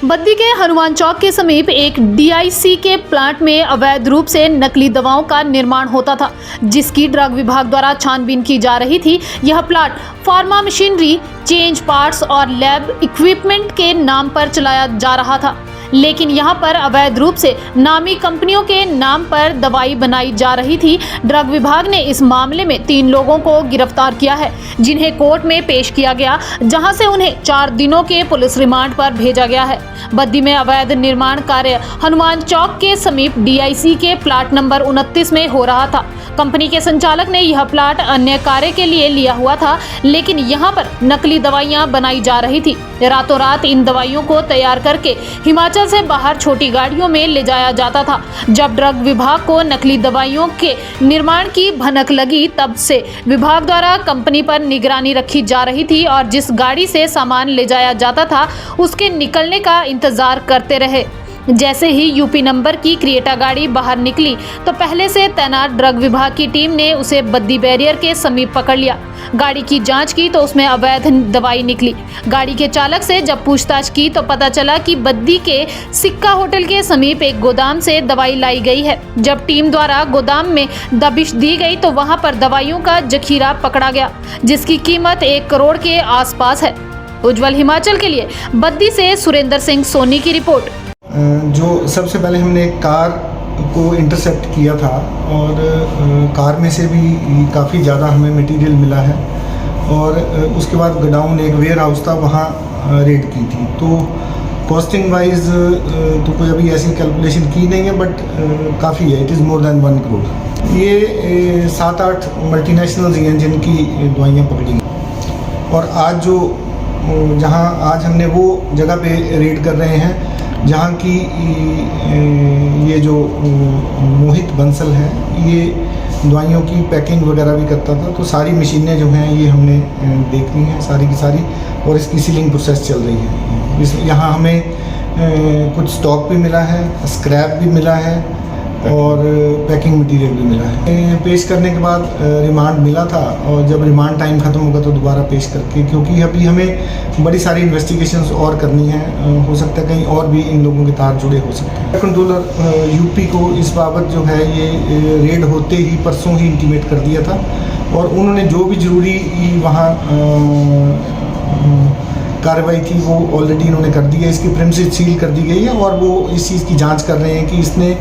बद्दी के हनुमान चौक के समीप एक डीआईसी के प्लांट में अवैध रूप से नकली दवाओं का निर्माण होता था, जिसकी ड्रग विभाग द्वारा छानबीन की जा रही थी। यह plant pharma machinery, change parts और लैब इक्विपमेंट के नाम पर चलाया जा रहा था, लेकिन यहां पर अवैध रूप से नामी कंपनियों के नाम पर दवाई बनाई जा रही थी। ड्रग विभाग ने इस मामले में 3 लोगों को गिरफ्तार किया है, जिन्हें कोर्ट में पेश किया गया, जहां से उन्हें 4 दिनों के पुलिस रिमांड पर भेजा गया है। बद्दी में अवैध निर्माण कार्य हनुमान चौक के समीप डीआईसी के प्लाट नंबर 29 में हो रहा था। कंपनी के संचालक ने यह प्लाट अन्य कार्य के लिए लिया हुआ था, लेकिन यहाँ पर नकली दवाइयाँ बनाई जा रही थी। रातों रात इन दवाइयों को तैयार करके हिमाचल से बाहर छोटी गाड़ियों में ले जाया जाता था। जब ड्रग विभाग को नकली दवाइयों के निर्माण की भनक लगी, तब से विभाग द्वारा कंपनी पर निगरानी रखी जा रही थी और जिस गाड़ी से सामान ले जाया जाता था उसके निकलने का इंतजार करते रहे। जैसे ही यूपी नंबर की क्रिएटा गाड़ी बाहर निकली तो पहले से तैनात ड्रग विभाग की टीम ने उसे बद्दी बैरियर के समीप पकड़ लिया। गाड़ी की जांच की तो उसमें अवैध दवाई निकली। गाड़ी के चालक से जब पूछताछ की तो पता चला कि बद्दी के सिक्का होटल के समीप एक गोदाम से दवाई लाई गई है। जब टीम द्वारा गोदाम में दबिश दी गई तो वहां पर दवाइयों का जखीरा पकड़ा गया, जिसकी कीमत 1 करोड़ के आसपास है। उज्जवल हिमाचल के लिए बद्दी से सुरेंद्र सिंह सोनी की रिपोर्ट। जो सबसे पहले हमने एक कार को इंटरसेप्ट किया था और कार में से भी काफ़ी ज़्यादा हमें मटेरियल मिला है और उसके बाद गोडाउन एक वेयर हाउस था, वहाँ रेड की थी। तो कॉस्टिंग वाइज तो कोई अभी ऐसी कैलकुलेशन की नहीं है, बट काफ़ी है, it is more than 1 crore. ये 7-8 मल्टीनेशनल्स हैं जिनकी दवाइयाँ पकड़ी और आज जो जहाँ आज हमने वो जगह पे रेड कर रहे हैं जहाँ की ये जो मोहित बंसल है, ये दवाइयों की पैकिंग वगैरह भी करता था। तो सारी मशीनें जो हैं ये हमने देखनी है सारी की सारी, और इसकी सीलिंग प्रोसेस चल रही है। यहाँ हमें कुछ स्टॉक भी मिला है, स्क्रैप भी मिला है और पैकिंग मटेरियल भी मिला है। पेश करने के बाद रिमांड मिला था और जब रिमांड टाइम ख़त्म होगा तो दोबारा पेश करके, क्योंकि अभी हमें बड़ी सारी इन्वेस्टिगेशंस और करनी है, हो सकता है कहीं और भी इन लोगों के तार जुड़े हो सकते हैं। कंट्रोलर यूपी को इस बाबत जो है ये रेड होते ही परसों ही इंटीमेट कर दिया था और उन्होंने जो भी ज़रूरी वहाँ कार्रवाई थी वो ऑलरेडी इन्होंने कर दी है। इसकी प्रेमिसेस सील कर दी गई है और वो इस चीज़ की जांच कर रहे हैं कि इसने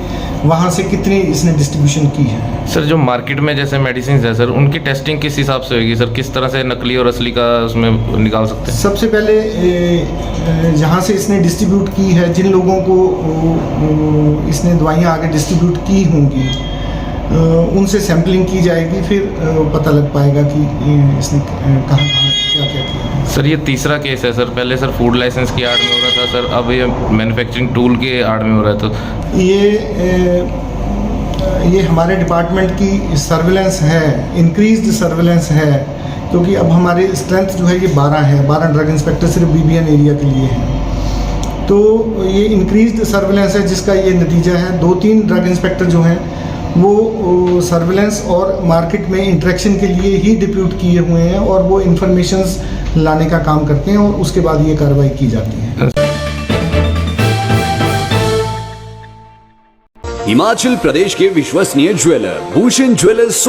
वहाँ से कितनी इसने डिस्ट्रीब्यूशन की है। सर, जो मार्केट में जैसे मेडिसिन है सर, उनकी टेस्टिंग किस हिसाब से होगी सर? किस तरह से नकली और असली का उसमें निकाल सकते हैं? सबसे पहले जहाँ से इसने डिस्ट्रीब्यूट की है, जिन लोगों को इसने दवाइयाँ आगे डिस्ट्रीब्यूट की होंगी, उनसे सैम्पलिंग की जाएगी, फिर पता लग पाएगा कि इसने कहाँ क्या क्या किया। सर, ये तीसरा केस है सर। पहले सर फूड लाइसेंस की आड़ में हो रहा था सर, अब ये मैन्युफैक्चरिंग टूल के आड़ में हो रहा है। तो ये हमारे डिपार्टमेंट की सर्विलेंस है, इंक्रीज्ड सर्विलेंस है, क्योंकि अब हमारी स्ट्रेंथ जो है ये 12 है। 12 ड्रग इंस्पेक्टर सिर्फ बीबीएन एरिया के लिए हैं। तो ये इंक्रीज्ड सर्विलेंस है, जिसका ये नतीजा है 2-3 ड्रग इंस्पेक्टर जो हैं वो सर्विलेंस और मार्केट में इंटरेक्शन के लिए ही डिप्यूट किए हुए हैं और वो इंफॉर्मेशंस लाने का काम करते हैं और उसके बाद ये कार्रवाई की जाती है। हिमाचल प्रदेश के विश्वसनीय ज्वेलर भूषण ज्वेलर्स